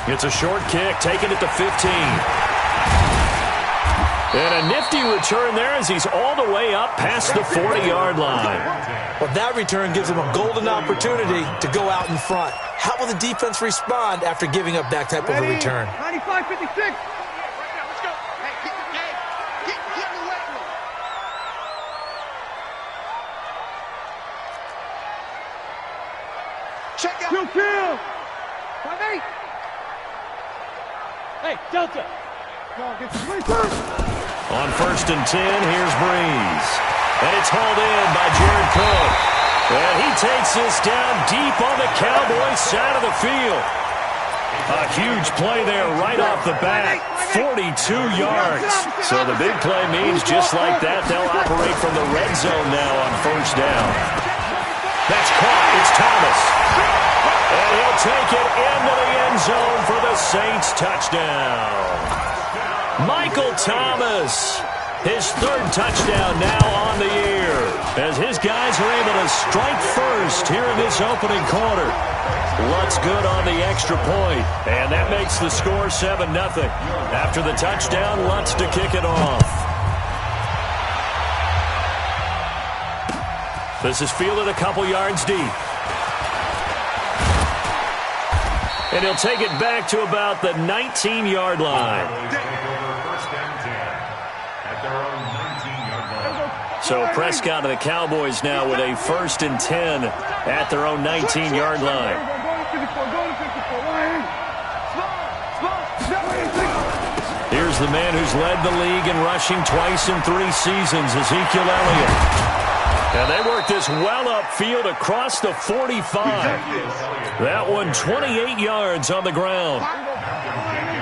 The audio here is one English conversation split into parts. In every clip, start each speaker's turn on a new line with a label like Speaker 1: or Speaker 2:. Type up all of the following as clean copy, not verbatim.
Speaker 1: It's a short kick, taking it to 15. And a nifty return there as he's all the way up past the 40-yard line.
Speaker 2: Well, that return gives him a golden opportunity to go out in front. How will the defense respond after giving up that type of a return?
Speaker 3: 95-56.
Speaker 4: Check out.
Speaker 3: Kill. 5-8. Hey, Delta.
Speaker 1: On 1st and 10, here's Breeze. And it's hauled in by Jared Cook. And he takes this down deep on the Cowboys side of the field. A huge play there right off the bat. 42 yards. So the big play means just like that, they'll operate from the red zone now on 1st down. That's caught. It's Thomas. And he'll take it into the end zone for the Saints touchdown. Michael Thomas, his 3rd touchdown now on the year, as his guys are able to strike first here in this opening quarter. Lutz good on the extra point, and that makes the score 7-0. After the touchdown, Lutz to kick it off. This is fielded a couple yards deep. And he'll take it back to about the 19-yard line. So Prescott and the Cowboys now with a 1st and 10 at their own 19-yard line. Here's the man who's led the league in rushing twice in 3 seasons, Ezekiel Elliott. And they work this well upfield across the 45. That one 28 yards on the ground.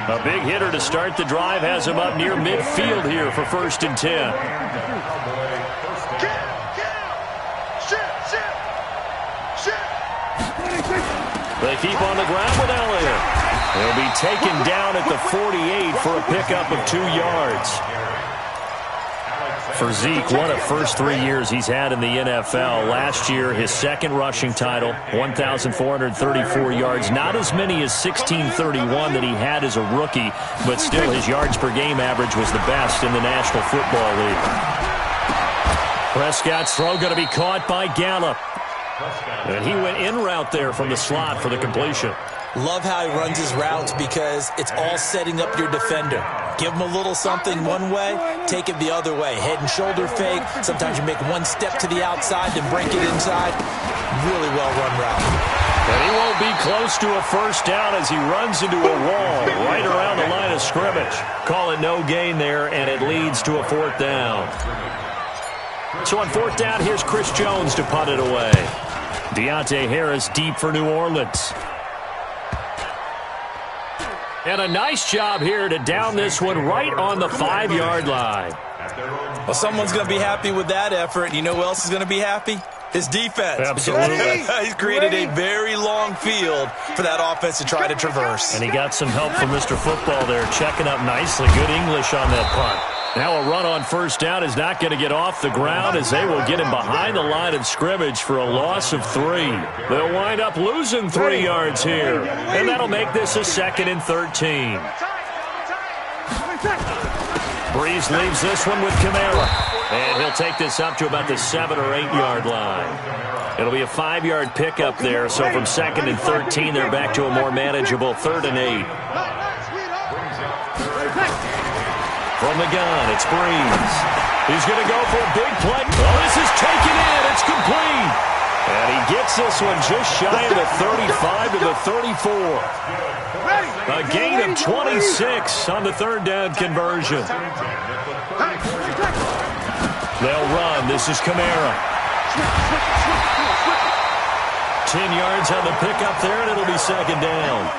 Speaker 1: A big hitter to start the drive has him up near midfield here for 1st and 10. They keep on the ground with Elliott. He'll be taken down at the 48 for a pickup of 2 yards. For Zeke, what a first 3 years he's had in the NFL. Last year, his 2nd rushing title, 1,434 yards. Not as many as 1,631 that he had as a rookie, but still his yards per game average was the best in the National Football League. Prescott's throw going to be caught by Gallup. And he went in route there from the slot for the completion.
Speaker 2: Love how he runs his routes because it's all setting up your defender. Give him a little something one way, take it the other way. Head and shoulder fake. Sometimes you make one step to the outside, then break it inside. Really well-run route.
Speaker 1: And he won't be close to a 1st down as he runs into a wall right around the line of scrimmage. Call it no gain there, and it leads to a 4th down. So on 4th down, here's Chris Jones to punt it away. Deontay Harris deep for New Orleans. And a nice job here to down this one right on the 5-yard line.
Speaker 2: Well, someone's going to be happy with that effort. You know who else is going to be happy? His defense.
Speaker 1: Absolutely.
Speaker 2: He's created a very long field for that offense to try to traverse.
Speaker 1: And he got some help from Mr. Football there, checking up nicely. Good English on that punt. Now a run on 1st down is not going to get off the ground as they will get him behind the line of scrimmage for a loss of 3. They'll wind up losing 3 yards here. And that'll make this a 2nd and 13. Breeze leaves this one with Kamara. And he'll take this up to about the 7 or 8 yard line. It'll be a 5-yard pickup there. So from 2nd and 13, they're back to a more manageable 3rd and 8. From the gun, it's Breeze. He's going to go for a big play. Oh, this is taken in. It's complete. And he gets this one just shy of the 35 to the 34. A gain of 26 on the 3rd down conversion. They'll run. This is Kamara. 10 yards on the pickup there, and it'll be 2nd down.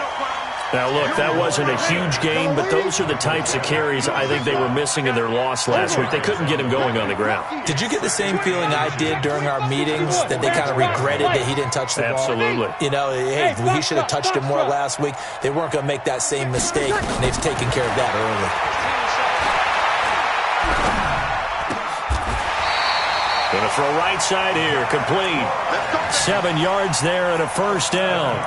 Speaker 1: Now, look, that wasn't a huge gain, but those are the types of carries I think they were missing in their loss last week. They couldn't get him going on the ground.
Speaker 2: Did you get the same feeling I did during our meetings, that they kind of regretted that he didn't touch the ball?
Speaker 1: Absolutely.
Speaker 2: You know, hey, he should have touched it more last week. They weren't going to make that same mistake, and they've taken care of that early.
Speaker 1: Going to throw right side here, complete. 7 yards there and a 1st down.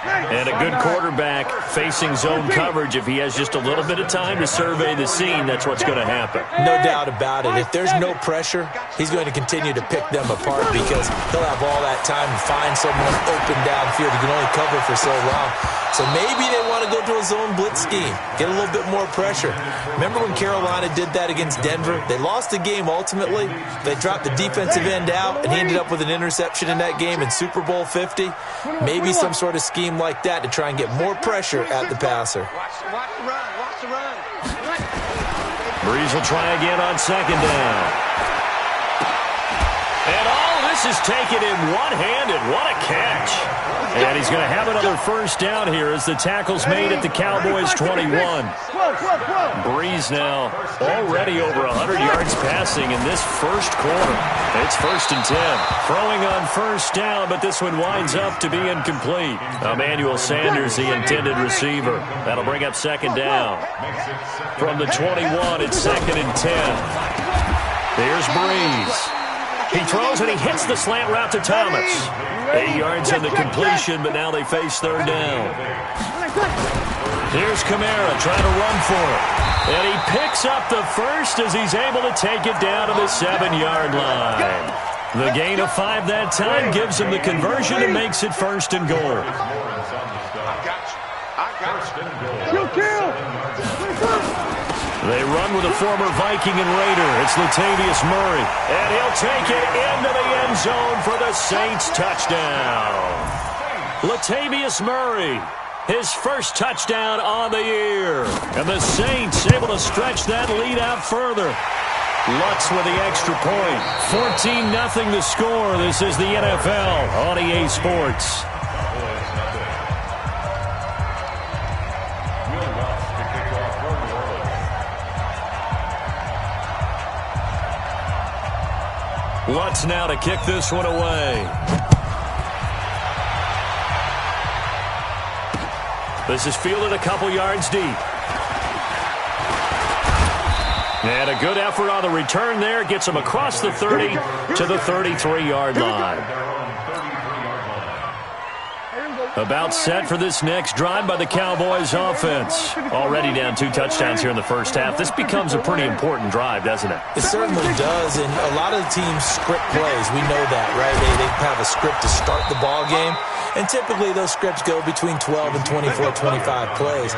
Speaker 1: And a good quarterback facing zone coverage. If he has just a little bit of time to survey the scene, that's what's going to happen.
Speaker 2: No doubt about it. If there's no pressure, he's going to continue to pick them apart because he'll have all that time to find someone open downfield. He can only cover for so long. So maybe they want to go to a zone blitz scheme, get a little bit more pressure. Remember when Carolina did that against Denver? They lost the game ultimately. They dropped the defensive end out, and he ended up with an interception in that game in Super Bowl 50. Maybe some sort of scheme like that to try and get more pressure at the passer.
Speaker 3: Watch the run. Watch the run.
Speaker 1: Breeze will try again on second down. And all this is taken in one-handed. What a catch. And he's going to have another first down here as the tackle's made at the Cowboys' 21. Breeze now already over 100 yards passing in this first quarter. It's 1st and 10. Throwing on first down, but this one winds up to be incomplete. Emmanuel Sanders, the intended receiver. That'll bring up second down. From the 21, it's 2nd and 10. Here's Breeze. He throws and he hits the slant route to Thomas. 8 yards in the completion, but now they face third down. Here's Kamara trying to run for it. And he picks up the first as he's able to take it down to the 7-yard line. The gain of 5 that time gives him the conversion and makes it 1st and goal. They run with a former Viking and Raider. It's Latavius Murray. And he'll take it into the end zone for the Saints touchdown. Latavius Murray, his first touchdown on the year. And the Saints able to stretch that lead out further. Lutz with the extra point. 14-0 the score. This is the NFL on EA Sports. Lutz now to kick this one away. This is fielded a couple yards deep. And a good effort on the return there. Gets him across the 30 to the 33-yard line. About set for this next drive by the Cowboys offense. Already down 2 touchdowns here in the first half. This becomes a pretty important drive, doesn't it?
Speaker 2: It certainly does, and a lot of the teams script plays. We know that, right? They have a script to start the ball game, and typically those scripts go between 12 and 24, 25 plays.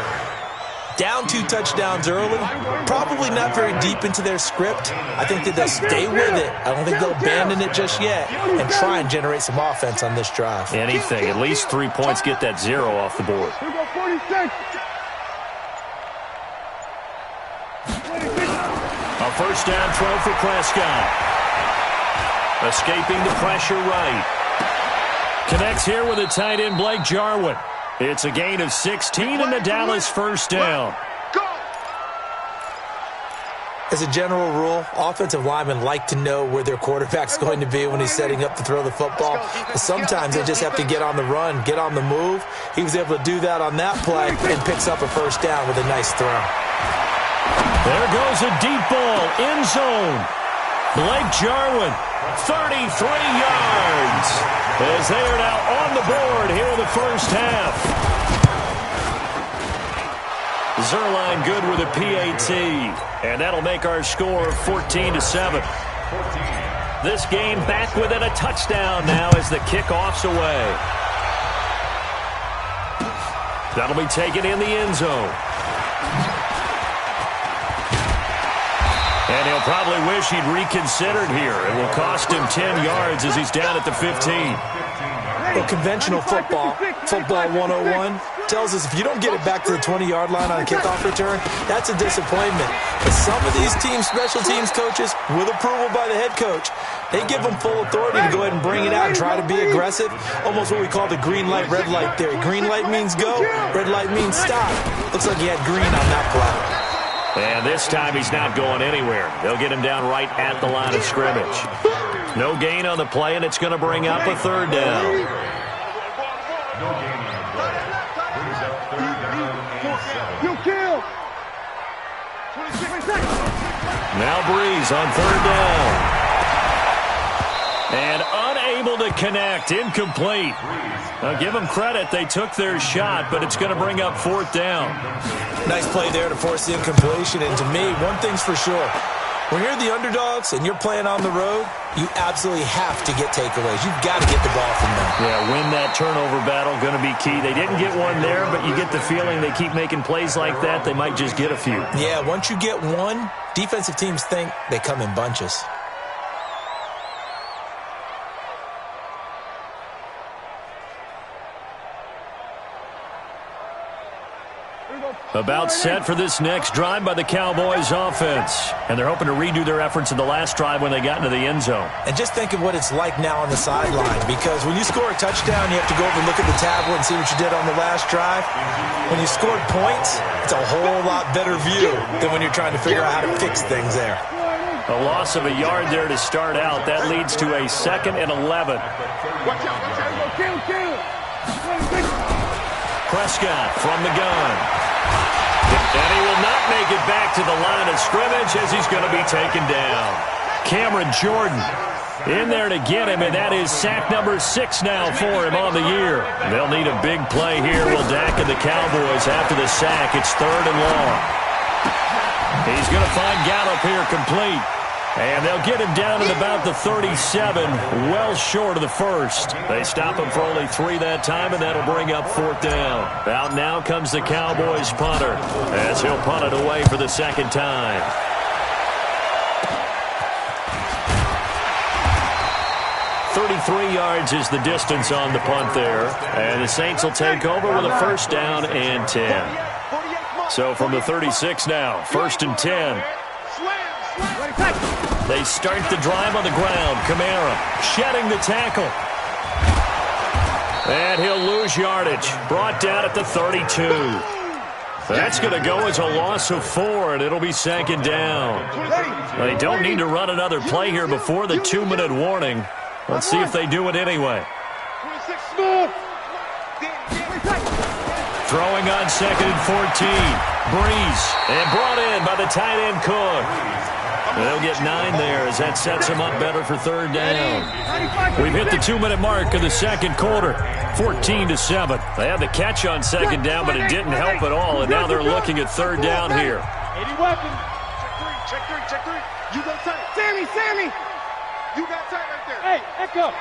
Speaker 2: Down 2 touchdowns early, probably not very deep into their script. I think that they'll stay with it. I don't think they'll abandon it just yet and try and generate some offense on this drive.
Speaker 1: Anything. At least 3 points, get that 0 off the board. A first down throw for Prescott. Escaping the pressure right. Connects here with a tight end, Blake Jarwin. It's a gain of 16 and the Dallas first down.
Speaker 2: As a general rule, offensive linemen like to know where their quarterback's going to be when he's setting up to throw the football. But sometimes they just have to get on the run, get on the move. He was able to do that on that play and picks up a first down with a nice throw.
Speaker 1: There goes a deep ball, end zone. Blake Jarwin, 33 yards. As they are now on the board here in the first half. Zerline good with a PAT. And that'll make our score 14-7. This game back within a touchdown now as the kickoff's away. That'll be taken in the end zone. And he'll probably wish he'd reconsidered here. It will cost him 10 yards as he's down at the 15.
Speaker 2: Well, conventional football 101, tells us if you don't get it back to the 20-yard line on a kickoff return, that's a disappointment. But some of these teams, special teams coaches, with approval by the head coach, they give them full authority to go ahead and bring it out and try to be aggressive. Almost what we call the green light, red light theory. Green light means go, red light means stop. Looks like he had green on that play.
Speaker 1: And this time he's not going anywhere. They'll get him down right at the line of scrimmage. No gain on the play, and it's going to bring up a third down. Now Breeze on third down. And unable to connect. Incomplete. Now, give them credit. They took their shot, but it's going to bring up fourth down.
Speaker 2: Nice play there to force the incompletion. And to me, one thing's for sure. When you're the underdogs and you're playing on the road, you absolutely have to get takeaways. You've got to get the ball from them.
Speaker 1: Yeah, win that turnover battle, going to be key. They didn't get one there, but you get the feeling they keep making plays like that, they might just get a few.
Speaker 2: Yeah, once you get one, defensive teams think they come in bunches.
Speaker 1: About set for this next drive by the Cowboys offense. And they're hoping to redo their efforts in the last drive when they got into the end zone.
Speaker 2: And just think of what it's like now on the sideline, because when you score a touchdown, you have to go over and look at the tablet and see what you did on the last drive. When you scored points, it's a whole lot better view than when you're trying to figure out how to fix things there.
Speaker 1: A loss of a yard there to start out. That leads to a 2nd and 11. Prescott from the gun. And he will not make it back to the line of scrimmage as he's going to be taken down. Cameron Jordan in there to get him, and that is sack number 6 now for him on the year. They'll need a big play here. Will Dak and the Cowboys after the sack. It's 3rd and long. He's going to find Gallup here complete. And they'll get him down at about the 37, well short of the first. They stop him for only 3 that time, and that'll bring up 4th down. Out now comes the Cowboys punter, as he'll punt it away for the 2nd time. "33 yards is the distance on the punt there. And the Saints will take over with a 1st down and 10. So from the 36 now, 1st and 10. They start the drive on the ground. Kamara shedding the tackle. And he'll lose yardage. Brought down at the 32. That's going to go as a loss of 4, and it'll be 2nd down. They don't need to run another play here before the 2-minute warning. Let's see if they do it anyway. Throwing on 2nd and 14. Breeze. And brought in by the tight end Cook. They'll get 9 there as that sets them up better for 3rd down. We've hit the 2-minute mark of the 2nd quarter, 14-7. They had the catch on 2nd down, but it didn't help at all, and now they're looking at 3rd down here.
Speaker 3: 80 weapons. Check 3. You go tight. Sammy. You got tight right there. Hey, Echo.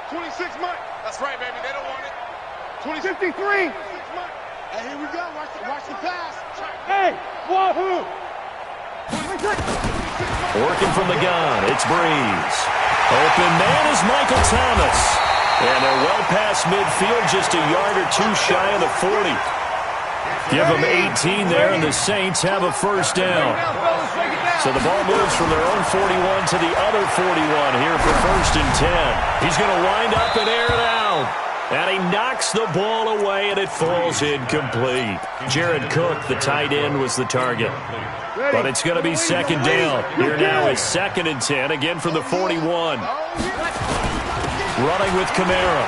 Speaker 3: 26 Mike. That's right, baby. They don't want it. 53. Hey, here we go. Watch the pass. Hey, wahoo!
Speaker 1: Working from the gun, it's Breeze. Open man is Michael Thomas. And they're well past midfield, just a yard or 2 shy of the 40. Give them 18 there, and the Saints have a 1st down. So the ball moves from their own 41 to the other 41 here for 1st and 10. He's going to wind up and air it out. And he knocks the ball away, and it falls incomplete. Jared Cook, the tight end, was the target. But it's going to be 2nd down. Here now is 2nd and 10, again from the 41. Running with Kamara.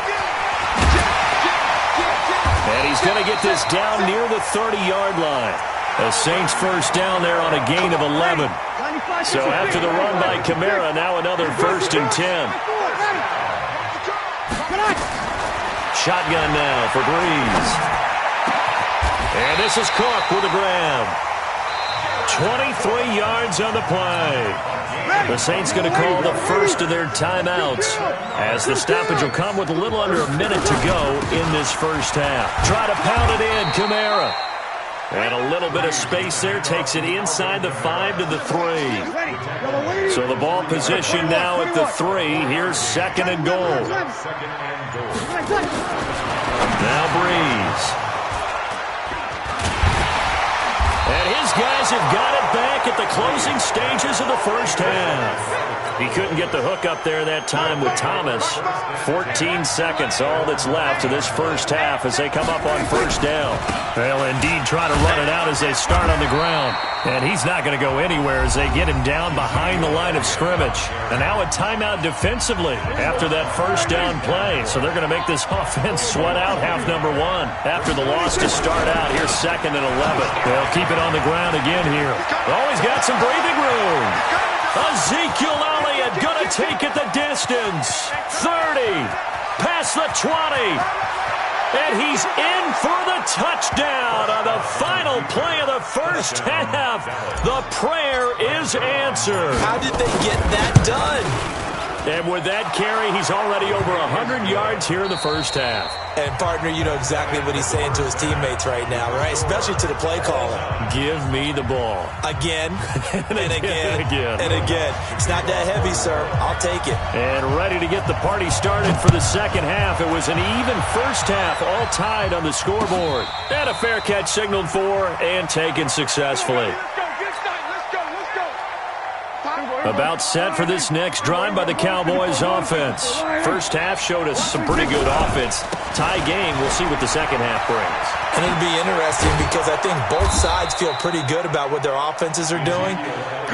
Speaker 1: And he's going to get this down near the 30-yard line. The Saints 1st down there on a gain of 11. So after the run by Kamara, now another 1st and 10. Shotgun now for Breeze. And this is Cook with a grab. 23 yards on the play. The Saints going to call the first of their timeouts, as the stoppage will come with a little under a minute to go in this 1st half. Try to pound it in, Kamara. And a little bit of space there, takes it inside the 5 to the 3. So the ball position now at the 3. Here's 2nd and goal. Now Breeze. And his guys have got it back at the closing stages of the 1st half. He couldn't get the hook up there that time with Thomas. 14 seconds, all that's left of this 1st half as they come up on 1st down. They'll indeed try to run it out as they start on the ground. And he's not going to go anywhere as they get him down behind the line of scrimmage. And now a timeout defensively after that 1st down play. So they're going to make this offense sweat out half number 1. After the loss to start out, here's 2nd and 11. They'll keep it on the ground again here. Always got some breathing room. Ezekiel Elliott going to take it the distance. 30, past the 20. And he's in for the touchdown on the final play of the first half. The prayer is answered.
Speaker 2: How did they get that done?
Speaker 1: And with that carry, he's already over 100 yards here in the first half.
Speaker 2: And, partner, you know exactly what he's saying to his teammates right now, right? Especially to the play caller.
Speaker 1: Give me the ball.
Speaker 2: Again, and again,
Speaker 1: and again.
Speaker 2: and again. It's not that heavy, sir. I'll take it.
Speaker 1: And ready to get the party started for the second half. It was an even first half, all tied on the scoreboard. And a fair catch signaled for and taken successfully. About set for this next drive by the Cowboys offense. First half showed us some pretty good offense. Tie game, we'll see what the second half brings.
Speaker 2: And it'll be interesting because I think both sides feel pretty good about what their offenses are doing.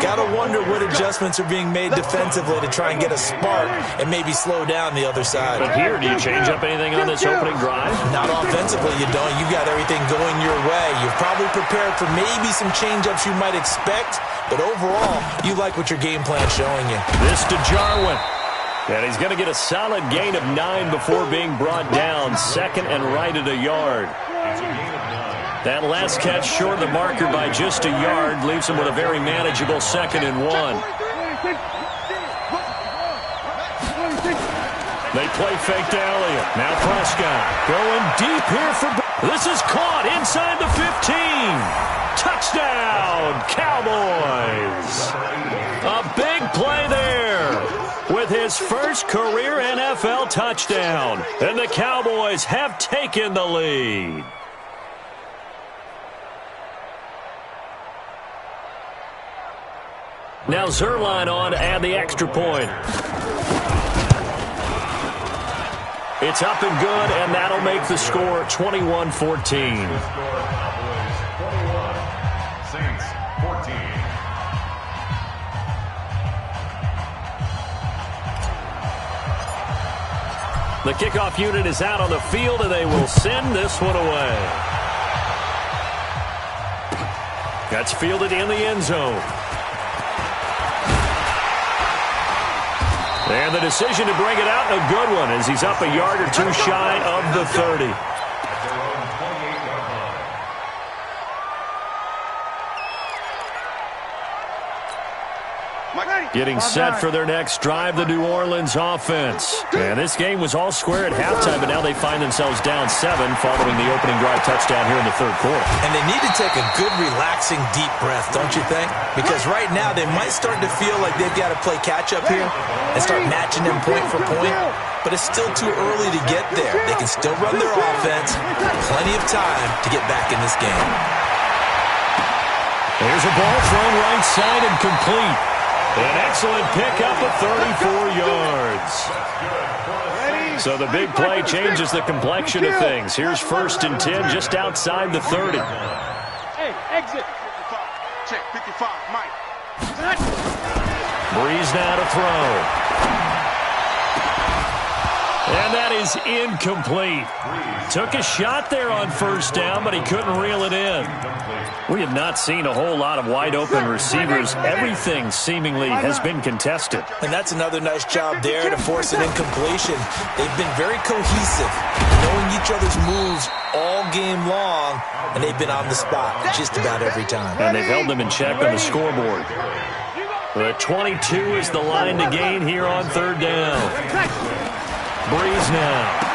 Speaker 2: Got to wonder what adjustments are being made defensively to try and get a spark and maybe slow down the other side.
Speaker 1: But here, do you change up anything on this opening drive?
Speaker 2: Not offensively, you don't. You got everything going your way. You've probably prepared for maybe some change-ups you might expect, but overall, you like what your game plan's showing you.
Speaker 1: This to Jarwin. And he's going to get a solid gain of 9 before being brought down. Second and right at a yard. That last catch short of the marker by just a yard leaves him with a very manageable 2nd and 1. They play fake to Elliott. Now Prescott going deep here for... This is caught inside the 15. Touchdown, Cowboys. A big play there with his first career NFL touchdown. And the Cowboys have taken the lead. Now Zerline on to add the extra point. It's up and good, and that'll make the score 21-14. The kickoff unit is out on the field, and they will send this one away. That's fielded in the end zone. And the decision to bring it out, a good one, as he's up a yard or two shy of the 30. Getting set for their next drive, the New Orleans offense. And this game was all square at halftime, but now they find themselves down 7 following the opening drive touchdown here in the third quarter.
Speaker 2: And they need to take a good, relaxing, deep breath, don't you think? Because right now they might start to feel like they've got to play catch-up here and start matching them point for point. But it's still too early to get there. They can still run their offense. Plenty of time to get back in this game.
Speaker 1: There's a ball thrown right side and complete. An excellent pickup of 34 yards. So the big play changes the complexion of things. Here's 1st and 10 just outside the 30.
Speaker 3: Hey, exit. Check 55, Mike.
Speaker 1: Breeze now to throw. And that is incomplete. Took a shot there on 1st down, but he couldn't reel it in. We have not seen a whole lot of wide-open receivers. Everything seemingly has been contested.
Speaker 2: And that's another nice job there to force an incompletion. They've been very cohesive, knowing each other's moves all game long, and they've been on the spot just about every time.
Speaker 1: And they've held them in check on the scoreboard. The 22 is the line to gain here on 3rd down. Breeze now.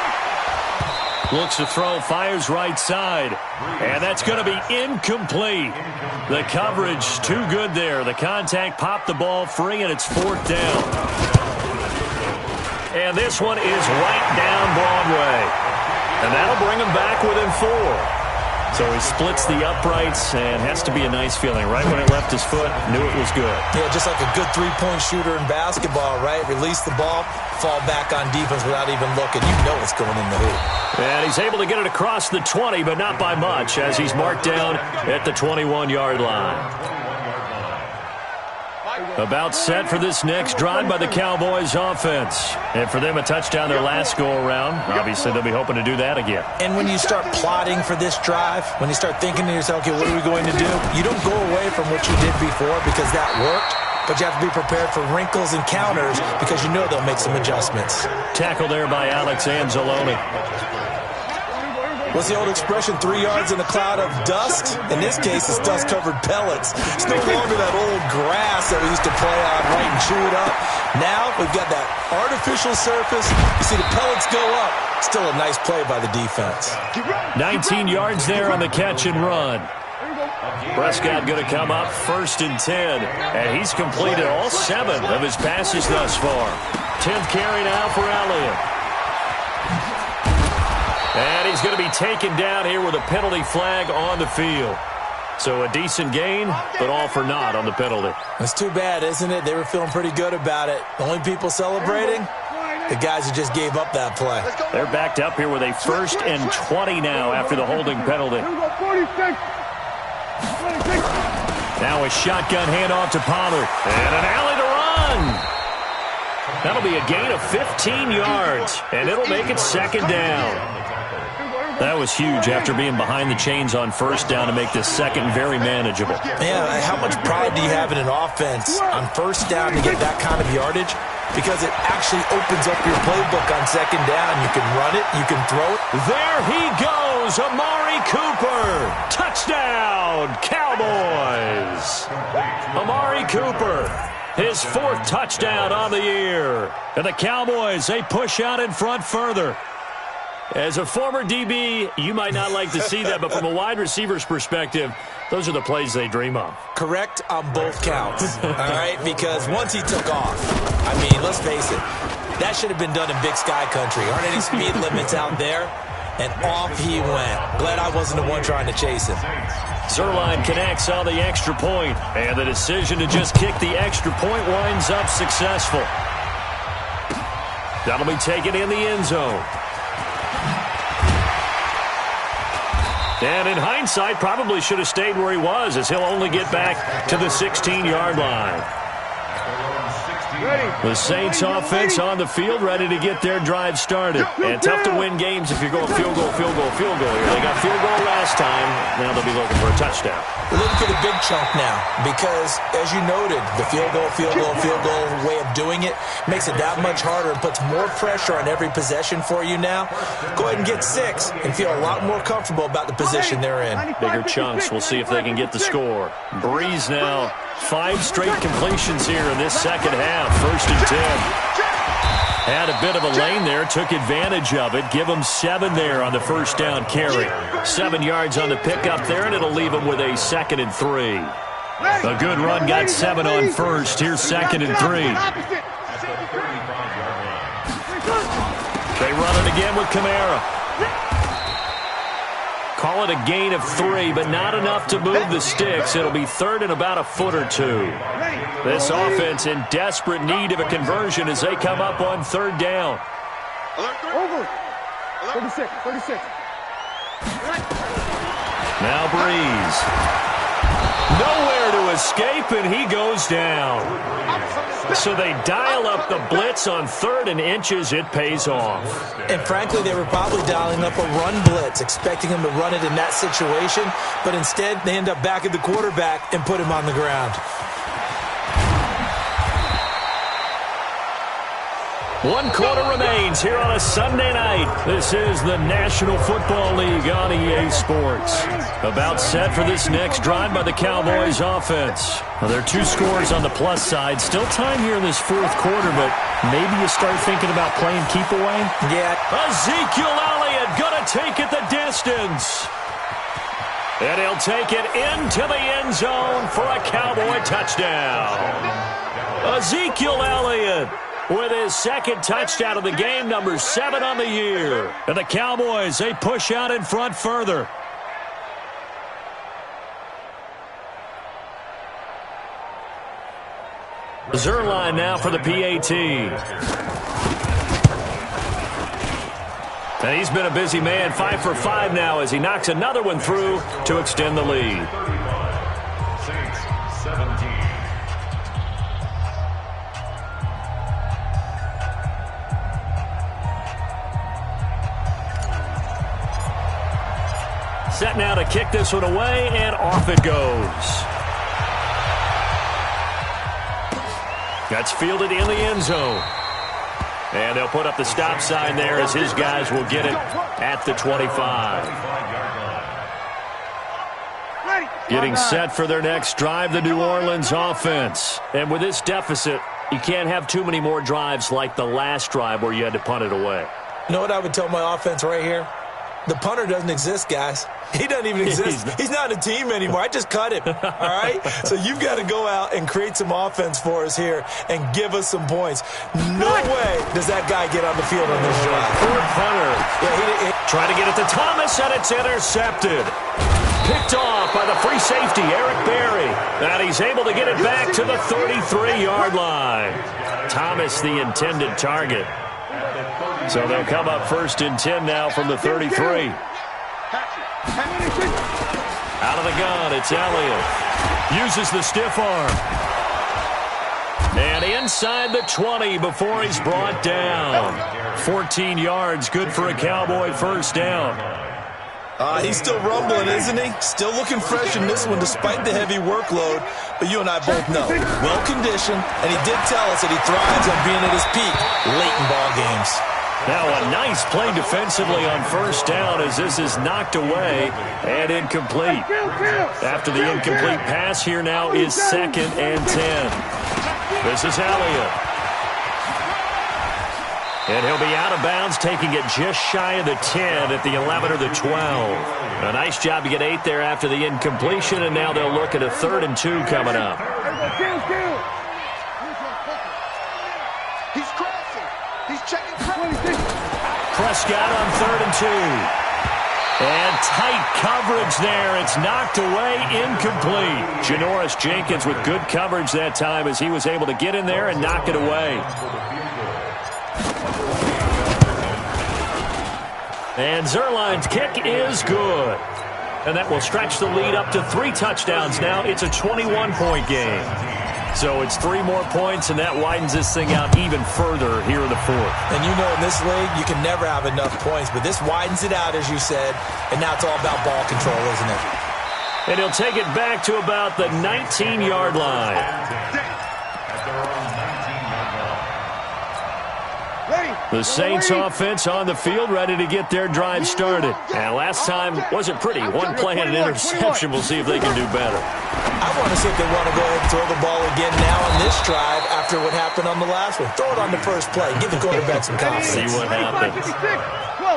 Speaker 1: Looks to throw, fires right side. And that's going to be incomplete. The coverage too good there. The contact popped the ball free, and it's 4th down. And this one is right down Broadway. And that'll bring him back within 4. So he splits the uprights, and has to be a nice feeling. Right when it left his foot, knew it was good.
Speaker 2: Yeah, just like a good three-point shooter in basketball, right? Release the ball, fall back on defense without even looking. You know it's going in the hoop.
Speaker 1: And he's able to get it across the 20, but not by much, as he's marked down at the 21-yard line. About set for this next drive by the Cowboys offense. And for them, a touchdown their last go-around. Obviously, they'll be hoping to do that again.
Speaker 2: And when you start plotting for this drive, when you start thinking to yourself, okay, what are we going to do? You don't go away from what you did before because that worked. but you have to be prepared for wrinkles and counters because you know they'll make some adjustments.
Speaker 1: Tackle there by Alex Anzalone.
Speaker 2: What's the old expression, 3 yards in a cloud of dust? In this case, it's dust-covered pellets. It's no longer that old grass that we used to play on, right, and chew it up. Now we've got that artificial surface. You see the pellets go up. Still a nice play by the defense.
Speaker 1: 19 yards there on the catch and run. Prescott going to come up 1st and 10, and he's completed all 7 of his passes thus far. 10th carry now for Elliott. And he's going to be taken down here with a penalty flag on the field. So a decent gain, but all for naught on the penalty.
Speaker 2: That's too bad, isn't it? They were feeling pretty good about it. The only people celebrating, the guys who just gave up that play.
Speaker 1: They're backed up here with a 1st and 20 now after the holding penalty. Now a shotgun handoff to Pollard. And an alley to run. That'll be a gain of 15 yards, and it'll make it 2nd down. That was huge after being behind the chains on 1st down to make this 2nd very manageable.
Speaker 2: Yeah, how much pride do you have in an offense on 1st down to get that kind of yardage? Because it actually opens up your playbook on 2nd down. You can run it, you can throw it.
Speaker 1: There he goes, Amari Cooper. Touchdown, Cowboys. Amari Cooper, his 4th touchdown on the year. And the Cowboys, they push out in front further. As a former DB, you might not like to see that, but from a wide receiver's perspective, those are the plays they dream of.
Speaker 2: Correct on both counts, all right? Because once he took off, I mean, let's face it, that should have been done in Big Sky Country. Aren't any speed limits out there? And off he went. Glad I wasn't the one trying to chase him.
Speaker 1: Zerline connects on the extra point, and the decision to just kick the extra point winds up successful. That'll be taken in the end zone. And in hindsight, probably should have stayed where he was, as he'll only get back to the 16-yard line. The Saints offense on the field, ready to get their drive started. And tough to win games if you're going field goal, field goal, field goal here. They got field goal last time. Now they'll be looking for a touchdown.
Speaker 2: We're looking for the big chunk now because, as you noted, the field goal way of doing it makes it that much harder and puts more pressure on every possession for you now. Go ahead and get 6 and feel a lot more comfortable about the position they're in.
Speaker 1: Bigger chunks. We'll see if they can get the score. Breeze now, 5 straight completions here in this second half. 1st and 10. Had a bit of a lane there, took advantage of it. Give him 7 there on the 1st down carry. 7 yards on the pickup there, and it'll leave him with a 2nd and 3. A good run, got 7 on 1st. Here's 2nd and 3. They run it again with Kamara. Call it a gain of 3, but not enough to move the sticks. It'll be 3rd and about a foot or 2. This offense in desperate need of a conversion as they come up on 3rd down.
Speaker 3: Over. 36.
Speaker 1: Now Breeze. Nowhere to escape, and he goes down. So they dial up the blitz on 3rd and inches. It pays off.
Speaker 2: And frankly, they were probably dialing up a run blitz, expecting him to run it in that situation. But instead, they end up back at the quarterback and put him on the ground.
Speaker 1: 1 quarter remains here on a Sunday night. This is the National Football League on EA Sports. About set for this next drive by the Cowboys offense. Well, there are 2 scores on the plus side. Still time here in this 4th quarter, but maybe you start thinking about playing keep away?
Speaker 2: Yeah.
Speaker 1: Ezekiel Elliott gonna take it the distance. And he'll take it into the end zone for a Cowboy touchdown. Ezekiel Elliott with his 2nd touchdown of the game, number 7 on the year. And the Cowboys, they push out in front further. Zerline now for the PAT. And he's been a busy man, 5 for 5 now as he knocks another one through to extend the lead.
Speaker 4: Saints 17.
Speaker 1: Set now to kick this one away, and off it goes. That's fielded in the end zone. And they'll put up the stop sign there as his guys will get it at the 25. Getting set for their next drive, the New Orleans offense. And with this deficit, you can't have too many more drives like the last drive where you had to punt it away.
Speaker 2: You know what I would tell my offense right here? The punter doesn't exist, guys. He doesn't even exist. He's not a team anymore. I just cut him, all right? So you've got to go out and create some offense for us here and give us some points. No way does that guy get on the field on this drive.
Speaker 1: Poor punter. Yeah, trying to get it to Thomas, and it's intercepted. Picked off by the free safety, Eric Berry. And he's able to get it back to the 33-yard line. Thomas, the intended target. So they'll come up 1st and 10 now from the 33. Out of the gun, it's Elliott. Uses the stiff arm. And inside the 20 before he's brought down. 14 yards, good for a Cowboy first down.
Speaker 2: He's still rumbling, isn't he? Still looking fresh in this one despite the heavy workload. But you and I both know, well-conditioned, and he did tell us that he thrives on being at his peak late in ball games.
Speaker 1: Now a nice play defensively on first down as this is knocked away and incomplete. After the incomplete pass, here now is 2nd and 10. This is Elliott. And he'll be out of bounds, taking it just shy of the 10 at the 11 or the 12. A nice job to get 8 there after the incompletion, and now they'll look at a 3rd and 2 coming up.
Speaker 3: He's crossing. He's checking.
Speaker 1: Prescott on 3rd and 2. And tight coverage there. It's knocked away, incomplete. Janoris Jenkins with good coverage that time as he was able to get in there and knock it away. And Zerline's kick is good. And that will stretch the lead up to 3 touchdowns now. It's a 21-point game. So it's 3 more points, and that widens this thing out even further here in the 4th.
Speaker 2: And you know in this league, you can never have enough points, but this widens it out, as you said, and now it's all about ball control, isn't it?
Speaker 1: And he'll take it back to about the 19-yard line. The Saints offense on the field ready to get their drive started. And last time wasn't pretty. 1 play and an interception. We'll see if they can do better.
Speaker 2: I want to see if they want to go ahead and throw the ball again now on this drive after what happened on the last one. Throw it on the first play. Give the quarterback some confidence.
Speaker 1: See what happens.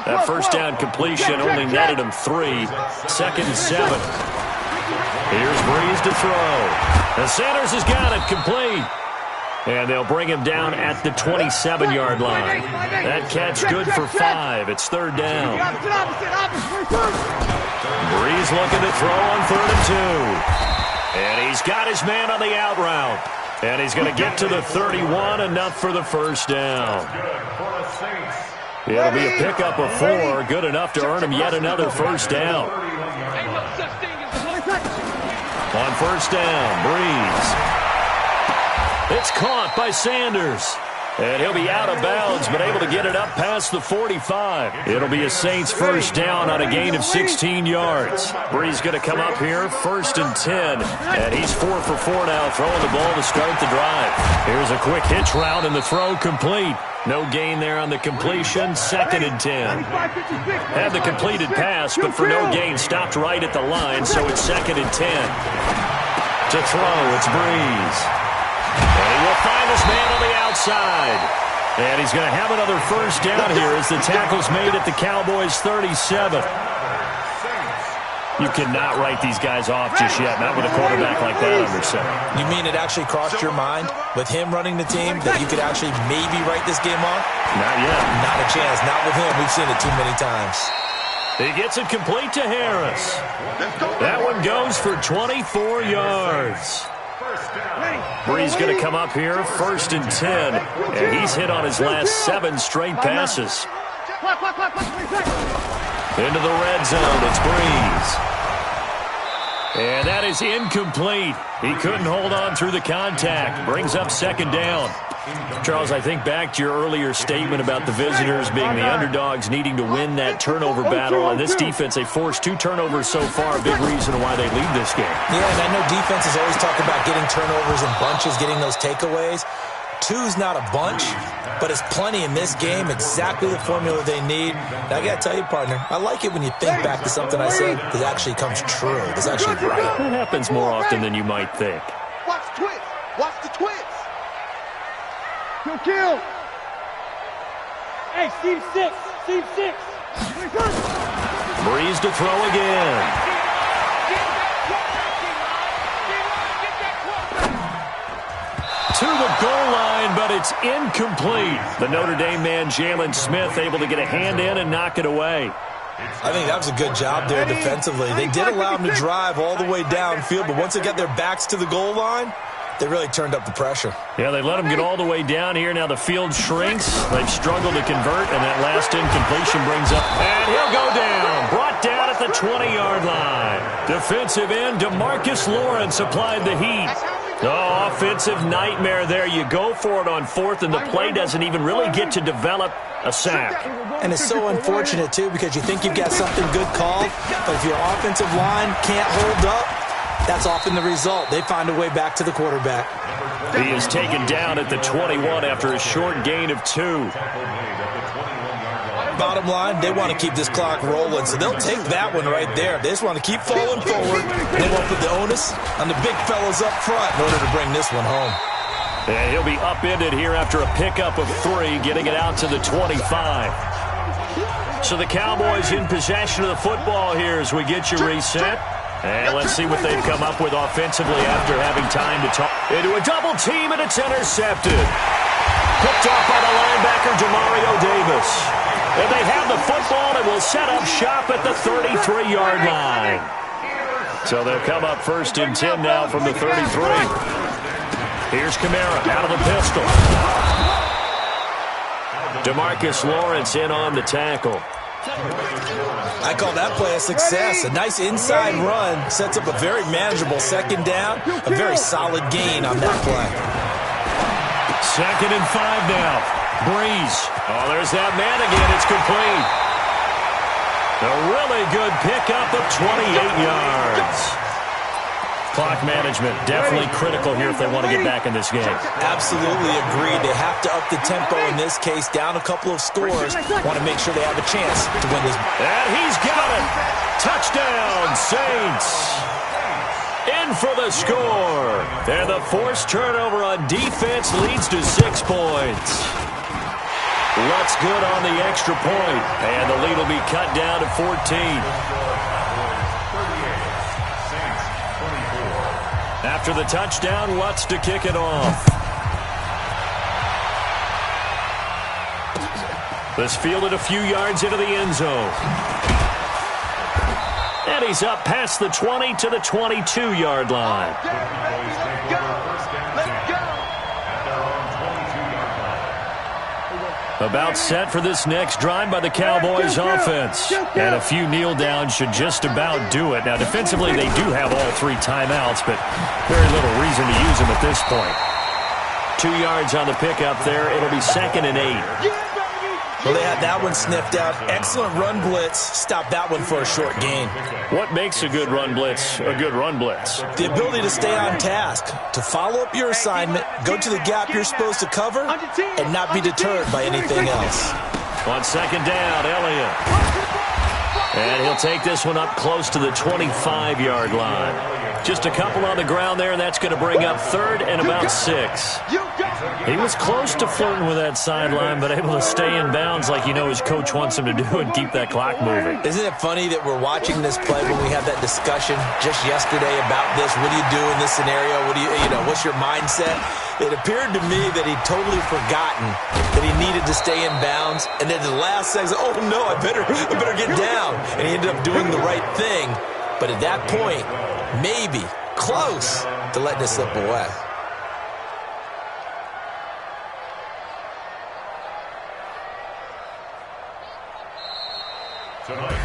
Speaker 1: That first down completion only netted him 3. 2nd and 7. Here's Breeze to throw. And Sanders has got it complete. And they'll bring him down at the 27-yard line. That catch good for 5. It's 3rd down. Breeze looking to throw on 3rd and 2. And he's got his man on the out route. And he's going to get to the 31, enough for the first down. It'll be a pickup of 4, good enough to earn him yet another first down. On first down, Breeze. It's caught by Sanders. And he'll be out of bounds, but able to get it up past the 45. It'll be a Saints first down on a gain of 16 yards. Breeze going to come up here, 1st and 10. And he's 4 for 4 now, throwing the ball to start the drive. Here's a quick hitch route, and the throw complete. No gain there on the completion, 2nd and 10. Had the completed pass, but for no gain, stopped right at the line, so it's 2nd and 10. To throw, it's Breeze. And he will find his man on the outside. And he's going to have another first down here as the tackle's made at the Cowboys' 37. You cannot write these guys off just yet, not with a quarterback like that under center.
Speaker 2: You mean it actually crossed your mind with him running the team that you could actually maybe write this game off?
Speaker 1: Not yet.
Speaker 2: Not a chance. Not with him. We've seen it too many times.
Speaker 1: He gets it complete to Harris. That one goes for 24 yards. Breeze going to come up here, 1st and 10. And he's hit on his last 7 straight passes. Into the red zone, it's Breeze. And that is incomplete. He couldn't hold on through the contact. Brings up 2nd down. Charles, I think back to your earlier statement about the visitors being the underdogs needing to win that turnover battle. And this defense, they forced 2 turnovers so far, a big reason why they lead this game.
Speaker 2: Yeah, and I know defenses always talk about getting turnovers in bunches, getting those takeaways. Two's not a bunch, but it's plenty in this game, exactly the formula they need. And I got to tell you, partner, I like it when you think back to something I said that actually comes true. It's actually right.
Speaker 1: It happens more often than you might think.
Speaker 3: Watch the twist. Watch the twist. Kill. Hey, Steve 6. Steve 6.
Speaker 1: Breeze to throw again. To the goal line, but it's incomplete. The Notre Dame man, Jalen Smith, able to get a hand in and knock it away.
Speaker 2: I think that was a good job there defensively. They did allow them to drive all the way downfield, but once they got their backs to the goal line, they really turned up the pressure.
Speaker 1: Yeah, they let them get all the way down here. Now the field shrinks. They've struggled to convert, and that last incompletion brings up. And he'll go down. Brought down at the 20-yard line. Defensive end DeMarcus Lawrence applied the heat. Oh, offensive nightmare there. You go for it on fourth, and the play doesn't even really get to develop a sack.
Speaker 2: And it's so unfortunate, too, because you think you've got something good called, but if your offensive line can't hold up, that's often the result. They find a way back to the quarterback.
Speaker 1: He is taken down at the 21 after a short gain of 2.
Speaker 2: Bottom line, they want to keep this clock rolling, so they'll take that one right there. They just want to keep falling forward, and they won't put the onus on the big fellas up front in order to bring this one home.
Speaker 1: And he'll be upended here after a pickup of 3, getting it out to the 25. So the Cowboys in possession of the football here as we get you reset. And let's see what they've come up with offensively after having time to talk. Into a double team, and it's intercepted. Picked off by the linebacker, Demario Davis. And they have the football and will set up shop at the 33-yard line. So they'll come up first and 10 now from the 33. Here's Kamara out of the pistol. DeMarcus Lawrence in on the tackle.
Speaker 2: I call that play a success. A nice inside run sets up a very manageable second down. A very solid gain on that play.
Speaker 1: 2nd and 5 now. Breeze. Oh, there's that man again. It's complete. A really good pickup of 28 yards. Clock management definitely critical here if they want to get back in this game.
Speaker 2: Absolutely agreed. They have to up the tempo in this case, down a couple of scores. Want to make sure they have a chance to win this.
Speaker 1: And he's got it. Touchdown, Saints. In for the score. And the forced turnover on defense leads to 6 points. Lutz good on the extra point. And the lead will be cut down to 14. After the touchdown, Lutz to kick it off. This fielded a few yards into the end zone. And he's up past the 20 to the 22-yard line. About set for this next drive by the Cowboys offense. And a few kneel downs should just about do it. Now, defensively, they do have all 3 timeouts, but very little reason to use them at this point. 2 yards on the pickup there. It'll be 2nd and 8.
Speaker 2: Well, they had that one sniffed out. Excellent run blitz. Stop that one for a short gain.
Speaker 1: What makes a good run blitz a good run blitz?
Speaker 2: The ability to stay on task, to follow up your assignment, go to the gap you're supposed to cover, and not be deterred by anything else.
Speaker 1: On 2nd down, Elliott. And he'll take this one up close to the 25-yard line. Just a couple on the ground there, and that's going to bring up 3rd and about 6. He was close to flirting with that sideline, but able to stay in bounds like you know his coach wants him to do and keep that clock moving.
Speaker 2: Isn't it funny that we're watching this play when we had that discussion just yesterday about this? What do you do in this scenario? What do you know, what's your mindset? It appeared to me that he'd totally forgotten that he needed to stay in bounds, and then the last second, oh no, I better get down. And he ended up doing the right thing. But at that point, maybe close to letting it slip away.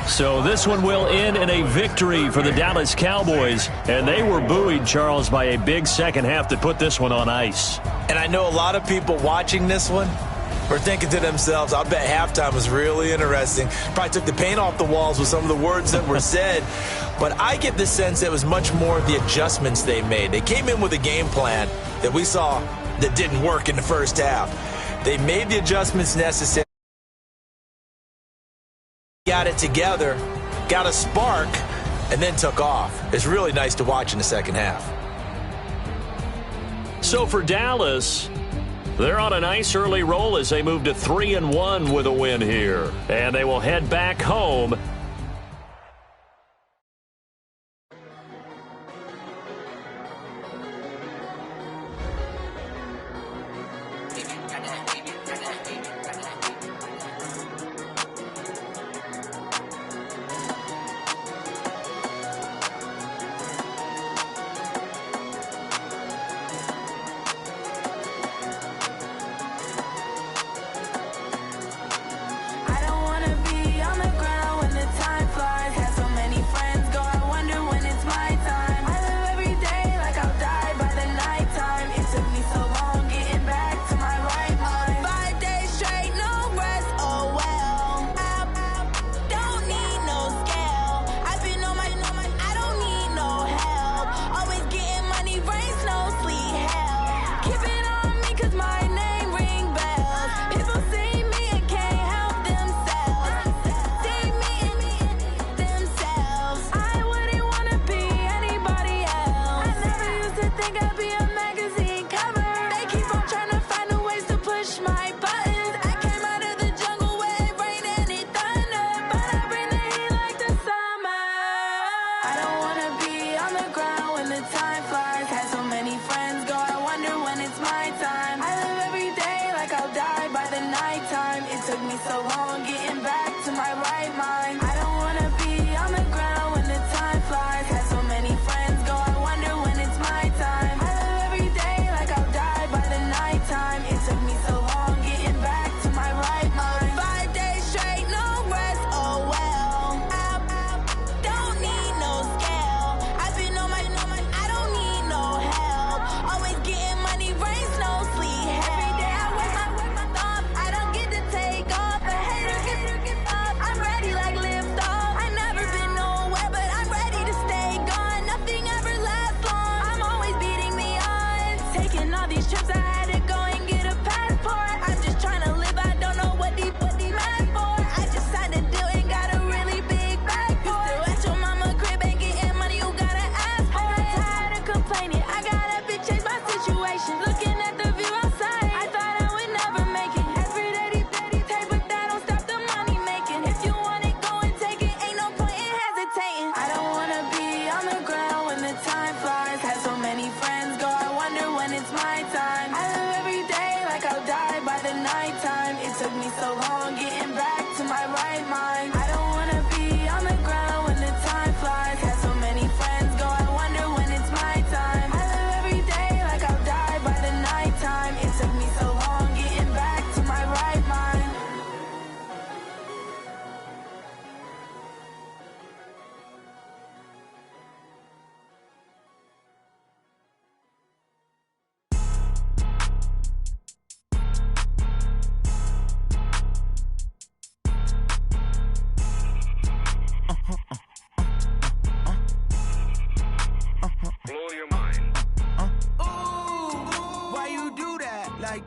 Speaker 1: So this one will end in a victory for the Dallas Cowboys. And they were buoyed, Charles, by a big second half that put this one on ice.
Speaker 2: And I know a lot of people watching this one were thinking to themselves, I bet halftime was really interesting. Probably took the paint off the walls with some of the words that were said. But I get the sense it was much more of the adjustments they made. They came in with a game plan that we saw that didn't work in the first half. They made the adjustments necessary, got it together, got a spark, and then took off. It's really nice to watch in the second half.
Speaker 1: So for Dallas, they're on a nice early roll as they move to 3-1 with a win here. And they will head back home.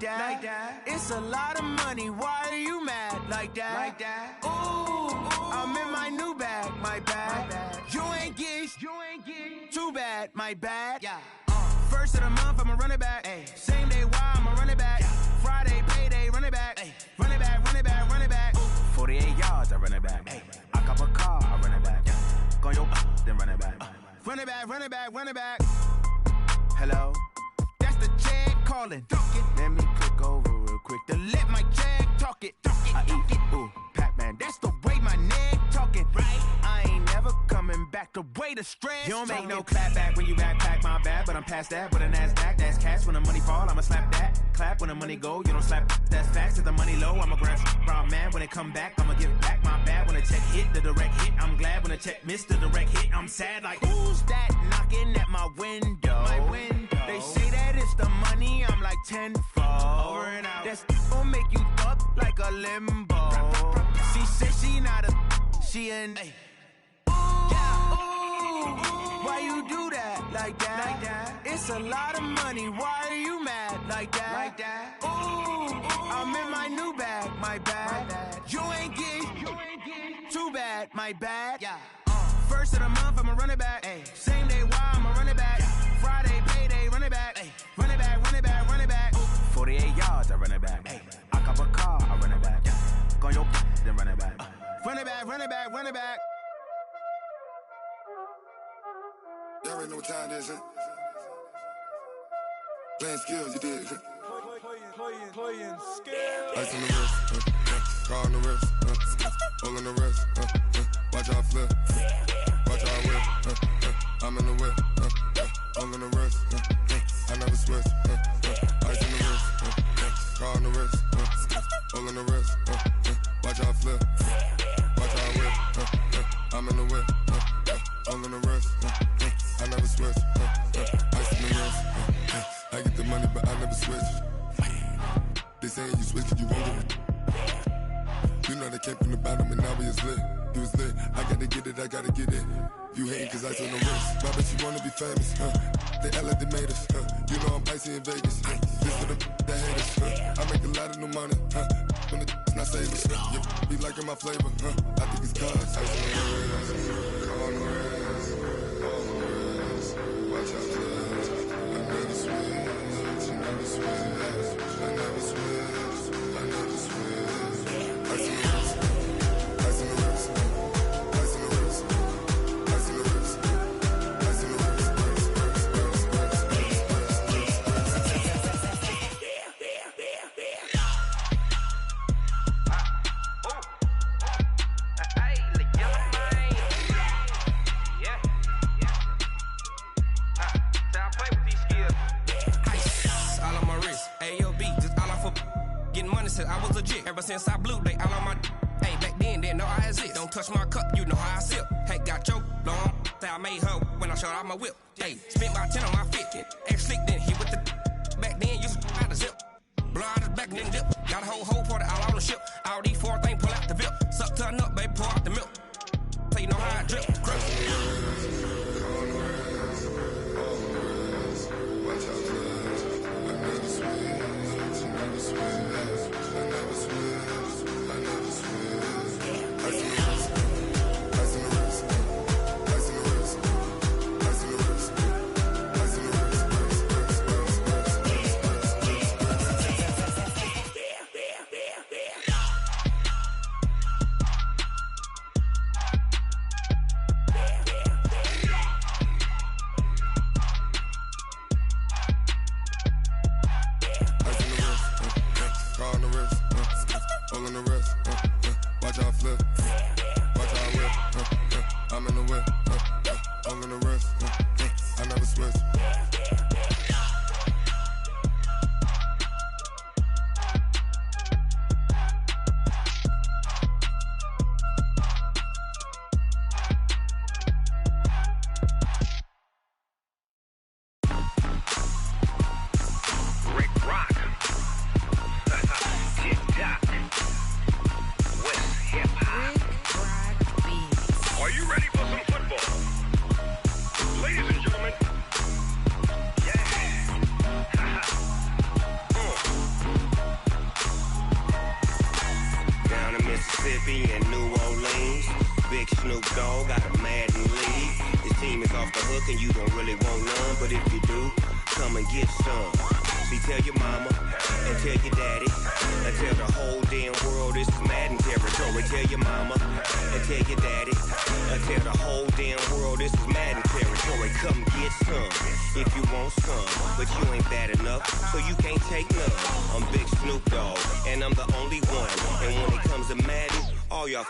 Speaker 4: Like that. It's a lot of money. Why are you mad like that? Ooh, I'm in my new bag, my bad. You ain't getting too bad, my bad. Yeah. First of the month, I'ma run it back. Ay. Same day, why I'ma run it back. Friday, payday, run it back. Ay. Run it back, run it back, run it back. 48 yards, I run it back. Ay. I cop a car, I run it back. Go yo, then run it back. Run it back, run it back, run it back. Hello? That's the check calling. Let me click over real quick to let my check talk it. I eat it, ooh, Pac-Man. That's the way my neck talking. Right? I ain't never coming back the way the stress. You don't make no clap back when you backpack, my bad. But I'm past that with a NASDAQ. That's cash when the money fall, I'ma slap that. Clap when the money go, you don't slap. That's facts. If the money low, I'ma grab brown man. When it come back, I'ma give back my bad. When the check hit, the direct hit. I'm glad when the check missed the direct hit. I'm sad like, who's that knocking at my window? My window. They say that it's the money, I'm like tenfold. Over and out. That's gon' make you up like a limbo. She said she not a, she an, ay. Ooh, yeah. Ooh, Why you do that like that? It's a lot of money. Why are you mad like that? Ooh, I'm in my new bag, my bad. You ain't getting too bad, my bad. First of the month, I'ma run it back. Same day, why I'ma run it back. Friday, payday, run it back. Run it back, run it back, run it back. 48 yards, I run it back. I cop a car, I run it back. Go on your then run it back. Run it back, run it back, run it back.
Speaker 5: Y'all already know what time it is, huh? Playing skills, you did.
Speaker 6: Playing skills.
Speaker 5: Ice on the wrist, car on the wrist, hole in the wrist, watch out flip, watch out whip, I'm in the whip, hole in the wrist, I never switch, ice on the wrist, car on the wrist, hole in the wrist, watch out flip, watch out whip, I'm in the whip, hole in the wrist, I never switch, ice on the wrist, I get the money but I never switch. They saying you switch 'cause you won't get it. You know they came from the bottom and now we is lit. You was lit, I gotta get it, I gotta get it. You hating 'cause I on the wrist. Why bet you wanna be famous, They act like they made us, You know I'm icy in Vegas, This for the that hate us, I make a lot of new money, When the not savers, You be liking my flavor, I think it's cause ice on the wrist, on the wrist, on the wrist. Watch out, cuz I never switch, I never switch. I never switch, I never switch. Ice in the wrist, ice in the wrist, ice in the wrist, ice in the wrist, ice in the wrist,
Speaker 7: I was legit. Ever since I blew, they all on my. Hey, back then, didn't know I exist. Don't touch my cup, you know how I sip. Hey, got your long. I made her when I showed out my whip. Hey, spent about 10 on my 50. Ex-slick, then hit with the. Back then, used to out the zip. Blow out his back, then dip. Got a whole party all on the ship. All these four things, pull out the VIP. Suck to a nut, baby, pour out the milk. So you know how I drip. Crush.
Speaker 5: Watch out, cuz I never switch, I never switch. I never switch, I never switch. Ice in the wrist, ice in the wrist, ice in the wrist, ice in the wrist, ice in the wrist.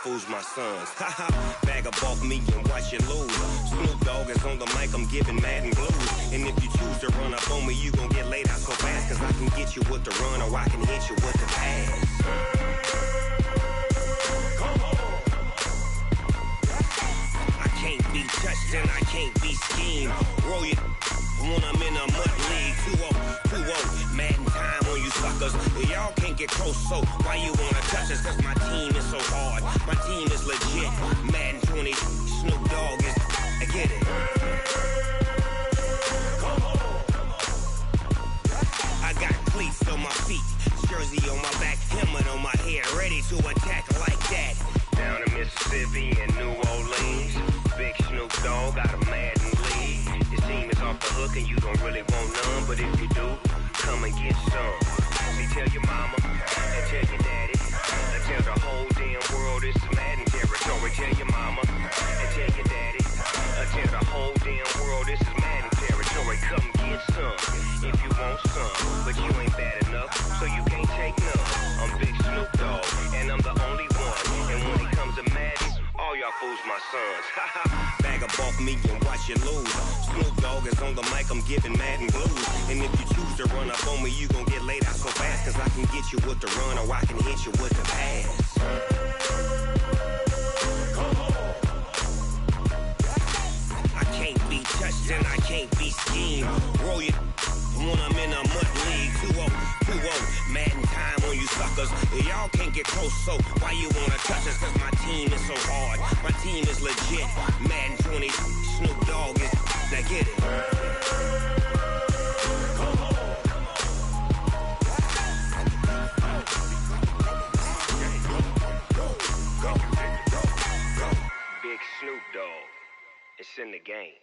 Speaker 8: Fools my sons. Haha, bag up off me and watch you lose. Snoop Dogg is on the mic, I'm giving Madden blues. And if you choose to run up on me, you gon' get laid out so fast. Cause I can get you with the run or I can hit you with the pass. Come on. I can't be touched and I can't be schemed. Roll you when I'm in a mud league. 2-0, Madden time on you suckers. Y'all can't get close, so why you wanna touch us? Cause my team is so hard. My team is legit. Madden 20, Snoop Dogg is. I get it. I got cleats on my feet, jersey on my back, helmet on my head, ready to attack like that. Down in Mississippi and New Orleans, Big Snoop Dogg got a Madden league. His team is off the hook and you don't really want none, but if you do, come and get some. See, tell your mama and tell your daddy, and tell the whole damn world it's Madden territory. Tell your mama and tell your daddy, and tell the whole damn world this is Madden territory. Come get some if you want some, but you ain't bad enough, so you can't take none. I'm Big Snoop Dogg, and I'm the only one. And when it comes to Madden, all y'all fools my sons. Bag up off me and watch you lose. Snoop Dogg is on the mic, I'm giving Madden blues. And if you choose to run up on me, you gon' get laid out so fast, cause I can get you with the run or I can hit you with the pass. I can't be touched and I can't be schemed. Roll you when I'm in a mud league. 2-0, Madden time on you suckers. Y'all can't get close, so why you wanna touch us? Cause my team is so hard, my team is legit. Madden 20, Snoop Dogg is, now get it. Big Snoop Dogg, it's in the game.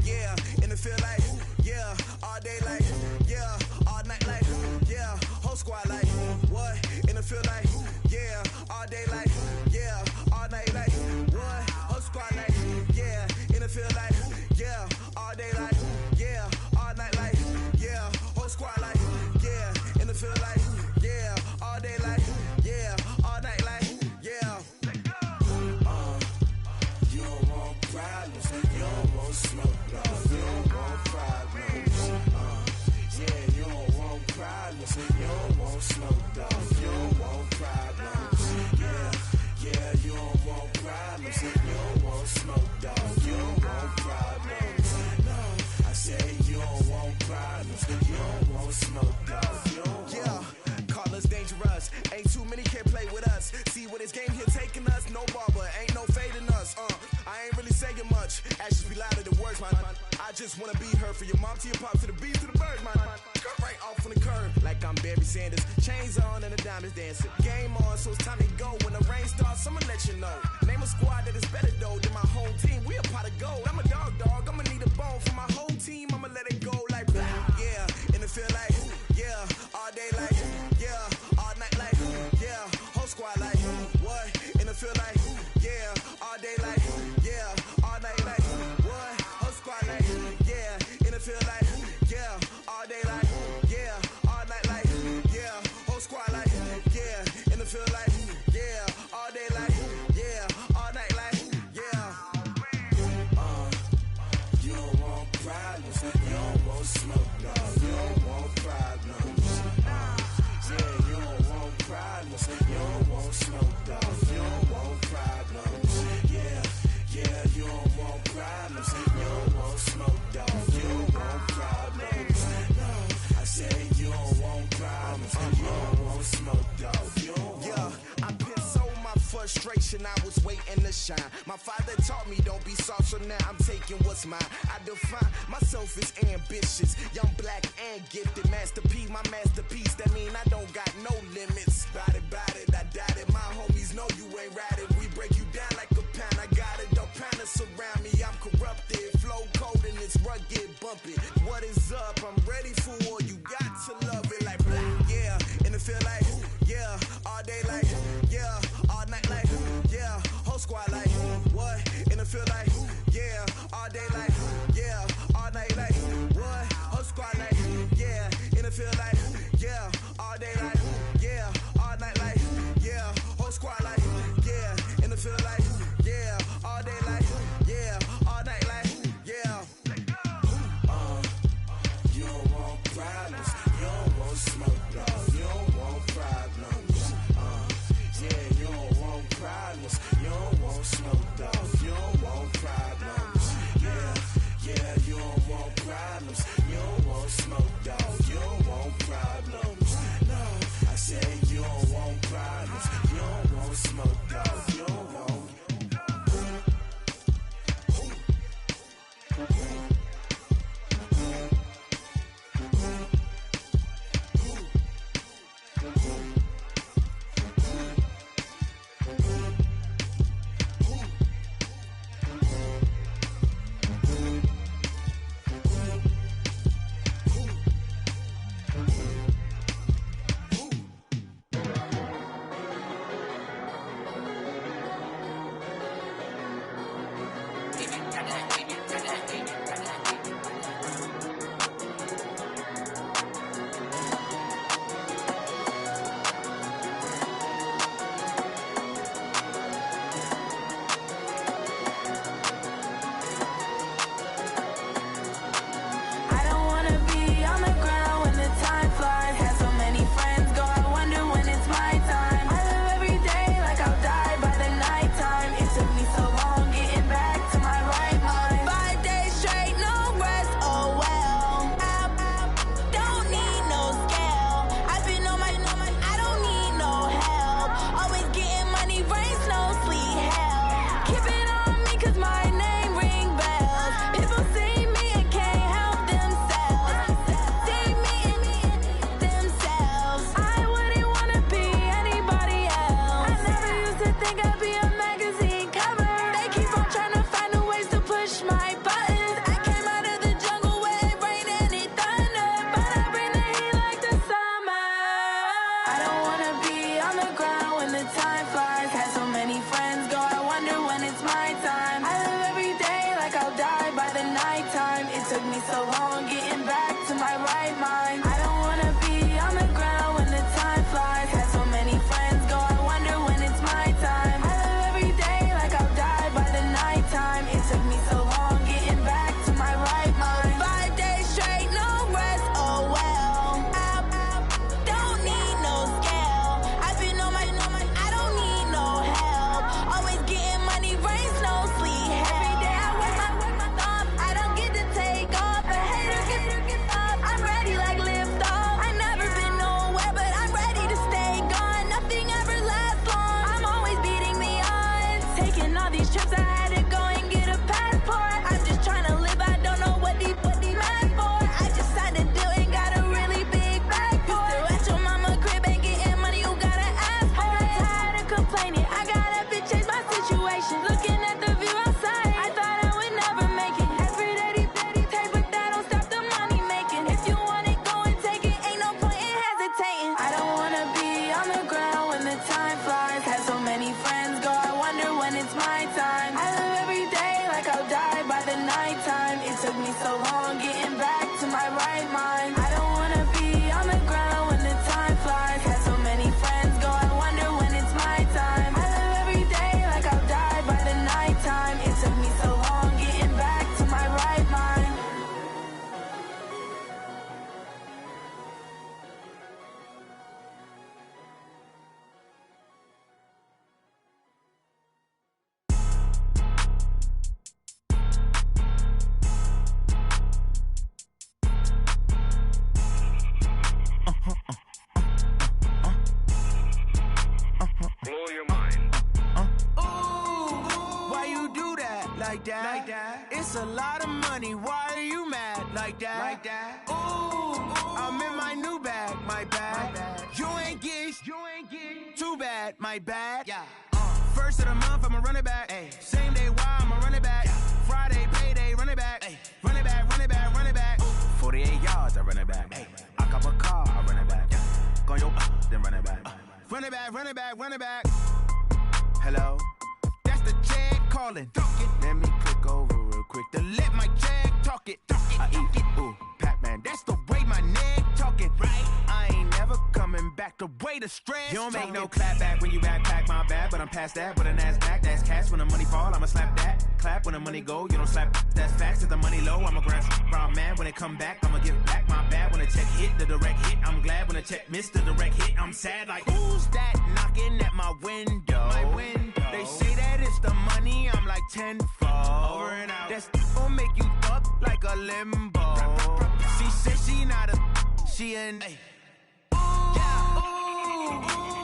Speaker 4: Yeah, and it feel like, yeah, all day like, yeah, all night like, yeah, whole squad like, what? And it feel like, yeah, all day like, yeah, all night like, what? Whole squad like, yeah, and it feel like, yeah, all day like, yeah, all night like, yeah, whole squad like, yeah, and it feel like, yeah, all day like, yeah, all night like, yeah. You don't want problems, you don't want smoke, no, you don't want problems. Yeah, you don't want problems, you don't want smoke, dog, you don't want problems. Yeah, you don't want problems, you don't want smoke, dog, you don't want problems. No, I say you don't want problems, you don't want smoke, dog, you don't want. Yeah, call us dangerous, ain't too many can play with us. See what this game here taking us, no barber, ain't no fading us. I ain't really saying much, actions be louder than words, man. I just wanna be heard for your mom to your pop to the beat to the bird, man. Cut right off on the curb, like I'm Barry Sanders. Chains on and the diamonds dancing. Game on, so it's time to go. When the rain starts, I'ma let you know. Name a squad that is better though than my whole team. We a pot of gold. I'm a dog, I'ma need a bone for my whole team. I'ma let it go like blah. Yeah, and it feel like, yeah, all day like, yeah, all night like, yeah, whole squad like, what? And it feel like, yeah, all day like, yeah, all night like, what? Whole squad like, yeah, and it feel like, yeah, all day like, yeah, all night like, yeah, whole squad like, yeah, and it feel like, yeah, all day like, yeah, all night like, yeah. You don't want problems, you don't want smoke, no, you don't want problems. Yeah, you don't want problems, you don't want smoke, dog, you don't want problems. Yeah, you don't want problems, you don't want smoke, dog, you don't want problems. No, I say you don't want problems, you don't want smoke, dog, you don't want. Yeah, I pissed so my frustration, I was waiting to shine. My father taught me don't be soft, so now I'm taking what's mine. I define myself as ambitious, young, black, and gifted. Master P, my masterpiece, that mean I don't got no limits. Bout it, I doubt it. My homies know you ain't ratted. We break you down like a pound. I got it, don't pound us around me. I'm corrupted, flow cold and it's rugged, bumpy. What is up? I'm ready for war. You got to love it like blah. Yeah, and it feel like, yeah, all day like, yeah, all night like, yeah, whole squad like, what? And it feel like, yeah, all day like, yeah, all night like, what? Whole squad like, yeah, and it feel like, yeah, all day like, yeah, all night like, yeah, whole squad like, yeah, and it feel like, yeah, all day like, yeah, all night like, yeah. You don't want problems, you don't want smoke, no, you don't want problems. Yeah, you don't want problems, you don't want smoke, dog, you don't want problems. Yeah, like that. It's a lot of money, why are you mad like that? Ooh, I'm in my new bag, my bad. You ain't get too bad, my bad. Yeah. First of the month, I'ma run it back. Ay. Same day, why I'ma run it back. Friday, payday, run it back. Ay. Run it back, run it back, run it back. 48 yards, I run it back. Ay. I cop a car, I run it back. Go yo, then run it back. Run it back, run it back, run it back. Hello, that's the check calling. Let me click over real quick to let my check talk it. I eat it, ooh, Pac-Man, that's the way my neck talking. Right, I ain't never coming back the way the stress. You don't make no clap back when you backpack, my bad, but I'm past that. With a NASDAQ, that's cash. When the money fall, I'ma slap that. Clap when the money go, you don't slap. That's facts. If the money low, I'ma grab brown man. When it come back, I'ma give back my bad. When the check hit, the direct hit, I'm glad. When the check missed the direct hit, I'm sad. Like who's that knocking at my window? My window. They say that it's the money, I'm like tenfold. Over and out. That's gon' make you up like a limbo. She said she not a, she an. Ay.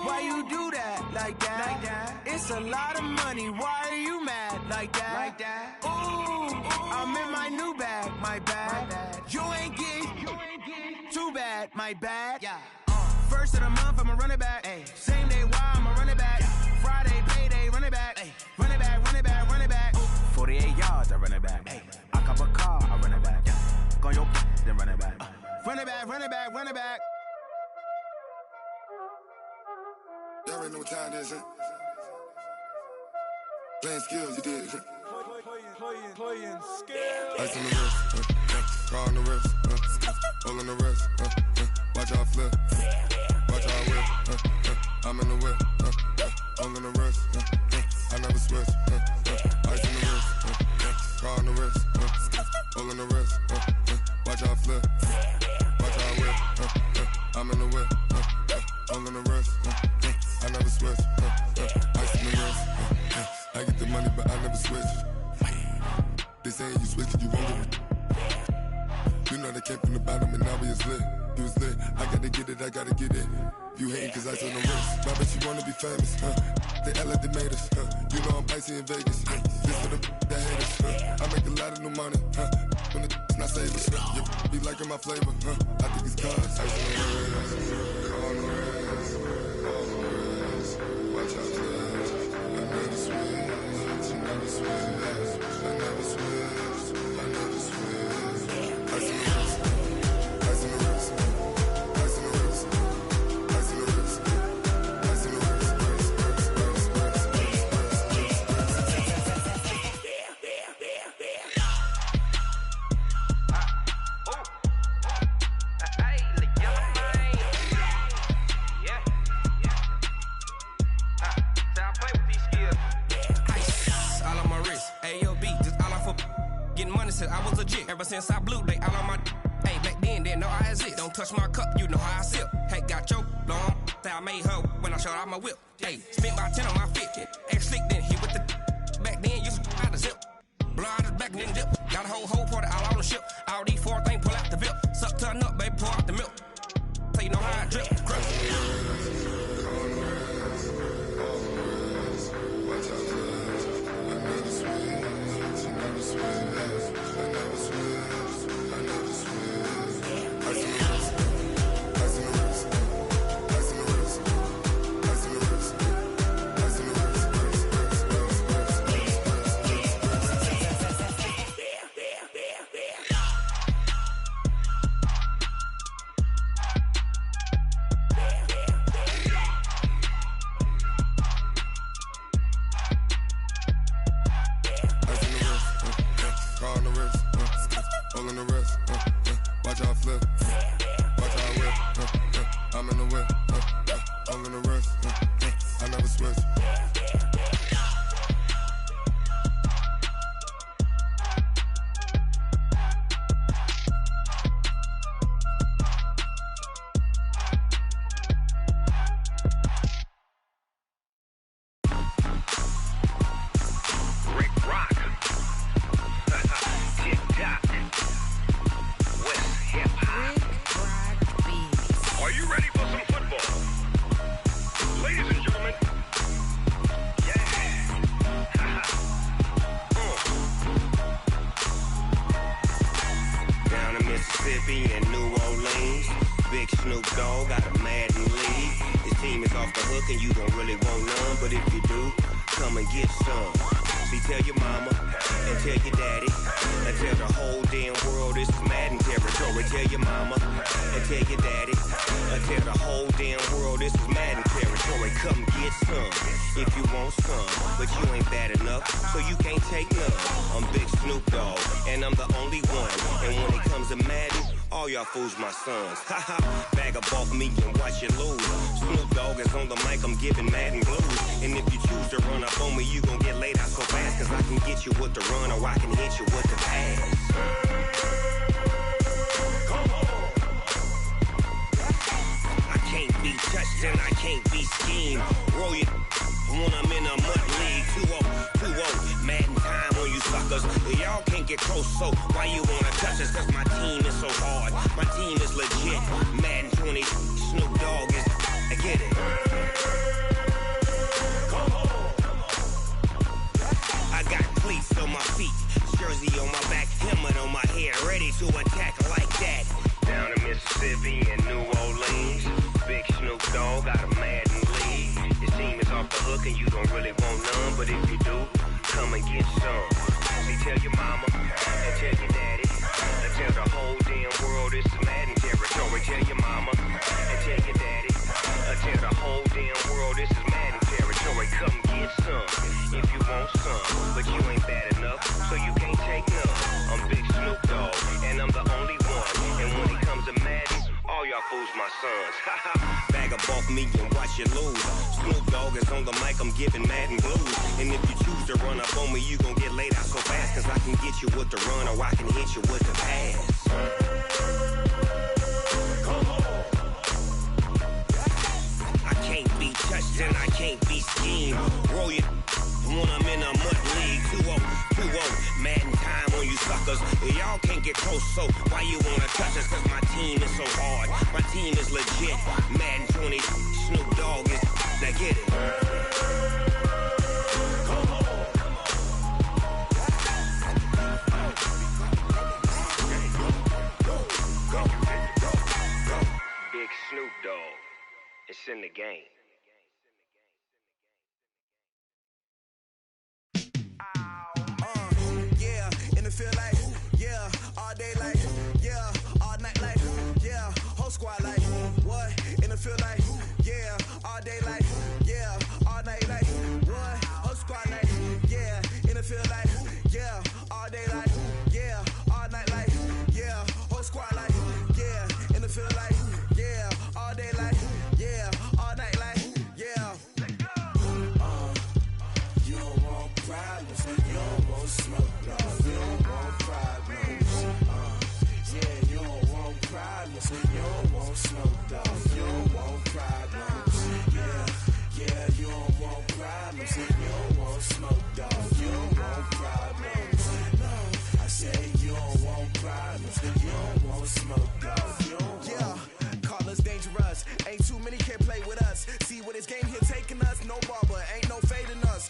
Speaker 4: Why you do that like that? It's a lot of money. Why are you mad like that? Ooh, I'm in my new bag, my bad. You ain't get too bad, my bad. Yeah. First of the month, I'ma run it back. Ay. Same day, why I'ma run it back. Friday, payday, run it back. Ay. Run it back, run it back, run it back. 48 yards, I run it back. Ay. I cop a car, I run it back. Go yo, then run it back. Run it back, run it back, run it back.
Speaker 5: Y'all already know what time it is, huh? Playing skills, you did.
Speaker 6: Playing skills.
Speaker 5: Ice on the wrist, car on the wrist, hole in the wrist, watch how I flip, watch how I whip, I'm in the whip, hole in the wrist, I never switch, ice on the wrist, car on the wrist, hole in the wrist, watch how I flip, watch how I whip, I'm in the whip, hole in the wrist, I never switch, ice on the wrist, I get the money but I never switch. They saying you switch it, you won't get it. You know they came from the bottom and now we is lit. You was lit, I gotta get it, I gotta get it. You hating cause ice on the wrist. My bitch, you wanna be famous, They act like they made us, You know I'm icy in Vegas, This for the that hate us, I make a lot of new money, When the not savers, You be liking my flavor, I think it's cause ice on the wrist, on the wrist, on the wrist. Watch out, please. I never switch, I never switch. I never switch, I never switch. Ice in the wrist, ice in the wrist, ice in the wrist, ice in the wrist, ice in the wrist,
Speaker 7: I was legit ever since I blew they all on my. Hey, back then didn't know I exist. Don't touch my cup, you know how I sip. Hey, got your long. Say I made her when I showed out my whip. Hey, spent about 10 on my fit. X slick then hit with the. Back then used to out the zip. Blow out the back then dip. Got a whole party all on the ship. All these four things pull out the VIP. Suck turn up, baby, pour out the milk. So you know how I drip. Crush.
Speaker 5: Watch out, please. I never switch, I never switch. I never switch, I never switch. Ice in the wrist, ice in the wrist, ice in the wrist, ice in the wrist, ice in the wrist, hole in the wrist, watch how I flip, watch how I whip, I'm in the whip, hole in the wrist, I never switch.
Speaker 8: Are you ready for some football? in New Orleans. Big Snoop Dogg got a Madden league. His team is off the hook and you don't really want none, but if you do, come and get some. See, tell your mama and tell your daddy and tell the whole damn world this is Madden territory. Tell your mama and tell your daddy and tell the whole damn world this is Madden territory. Come get some if you want some, but you ain't bad enough, so you can't take none. I'm Big Snoop Dogg and I'm the only one, and when it comes to Madden, all y'all fools my sons. Haha, bag up off me and watch you lose. Snoop Dogg is on the mic, I'm giving Madden blues. And if you choose to run up on me, you gon' get laid out so fast, cause I can get you with the run or I can hit you with the pass. Come on. I can't be touched and I can't be schemed. Roll you when I'm in a mud league. 2-0, Madden time on you suckers. Y'all can't get close, so why you wanna touch us? Cause my team is so hard, my team is legit. Madden 20, Snoop Dogg is, I get it. Come on. I got cleats on my feet, jersey on my back, helmet on my head, ready to attack like that. Down in Mississippi and New Orleans, Big Snoop Dogg got a Madden league. His team is off the hook and you don't really want none, but if you do, come and get some. See, tell your mama and tell your daddy and tell the whole damn world this is Madden territory. Tell your mama and tell your daddy and tell the whole damn world this is Madden territory. Come get some if you want some, but you ain't bad enough, so you can't take none. I'm Big Snoop Dogg and I'm the only one, and when it comes to Madden, all y'all fools my sons. Bag up off me and watch you lose. Snoop Dogg is on the mic, I'm giving Madden blues. And if you choose to run up on me, you gon' get laid out so fast, cause I can get you with the run or I can hit you with the pass. Come on. I can't be touched and I can't be schemed. Roll you when I'm in a mud league. 2-0, Madden time on you suckers. Y'all can't get close, so why you wanna touch us? Cause my team is so hard, my team is legit. Madden 20, Snoop Dogg is, now get it. Come on. Go. Big Snoop Dogg, it's in the game.
Speaker 4: Feel like, yeah, all day like, yeah, all night like, yeah, whole squad like, what? And it feel like, yeah, all day like, yeah, all night like, what? Whole squad like, yeah, and it feel like, yeah, all day like, yeah, all night like, yeah, whole squad like, yeah, and it feel like, yeah, all day like, yeah, all night like, yeah. You don't want problems, you don't want smoke, no. You don't want smoke, dog. You don't want problems. Yeah, you don't want problems. You don't want smoke, dog. You don't want problems. No, I say you don't want problems. You don't want smoke, dog. You don't want. Call us dangerous. Ain't too many can play with us. See what this game here taking us. No barber, ain't no fading us.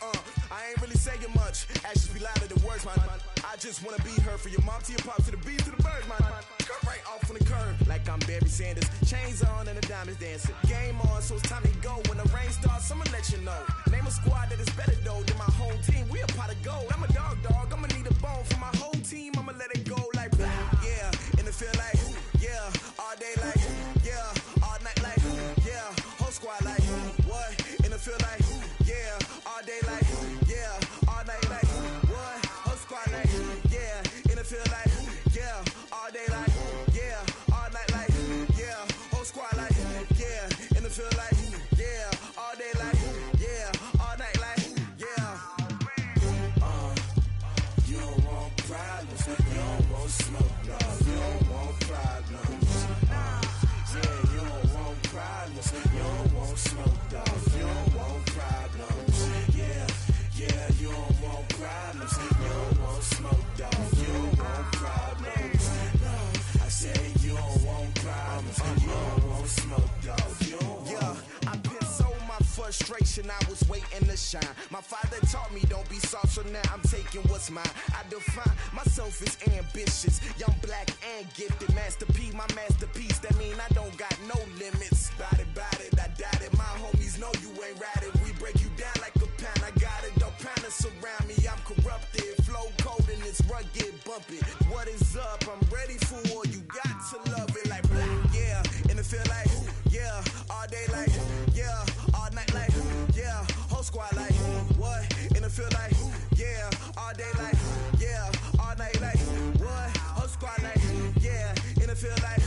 Speaker 4: I ain't really saying much. Actions be louder than words, man. I just wanna be heard from your mom to your pop to the beat to the birds, man. Cut right off on the curb, like I'm Barry Sanders. Chains on and the diamonds dancing. Game on, so it's time to go. When the rain starts, I'ma let you know. Name a squad that is better though than my whole team. We a pot of gold. I'm a dog. I'ma need a bone for my whole team. I'ma let it go like yeah, and it feel like yeah, all day like yeah, all night like yeah, whole squad like what? And it feel like yeah, all day like yeah, all night like what? Whole squad like yeah, and it feel like yeah, all day like yeah, all night like yeah, whole squad like yeah, and it feel like yeah, all day like yeah, all night like yeah. You don't want problems, you don't want smoke, no. You don't want problems. Yeah, you don't want problems, you don't want smoke, dog. You don't want problems. Yeah, you don't want problems, you don't want smoke, dog. You don't want problems. No, I say you don't want problems, you don't want smoke, dog. You don't want. Yeah, I've been so my foot frustration, I was waiting to shine. My father taught me don't be soft, so now I'm taking what's mine. I define myself as ambitious, young, black, and gifted. Master P, my masterpiece, that mean I don't got no limits. Bout it, I doubt it. My homies know you ain't ratted. We break you down like a pound. I got it, don't panic surround me. I'm corrupted, flow cold and it's rugged, bumpy. What is up? I'm ready for war. You got to love it like black, yeah. And it feel like, yeah. All day like, yeah. All night like, yeah. Whole squad like, what? And it feel like, yeah. All day like, yeah. All night like, what? Whole squad like, yeah. And it feel like,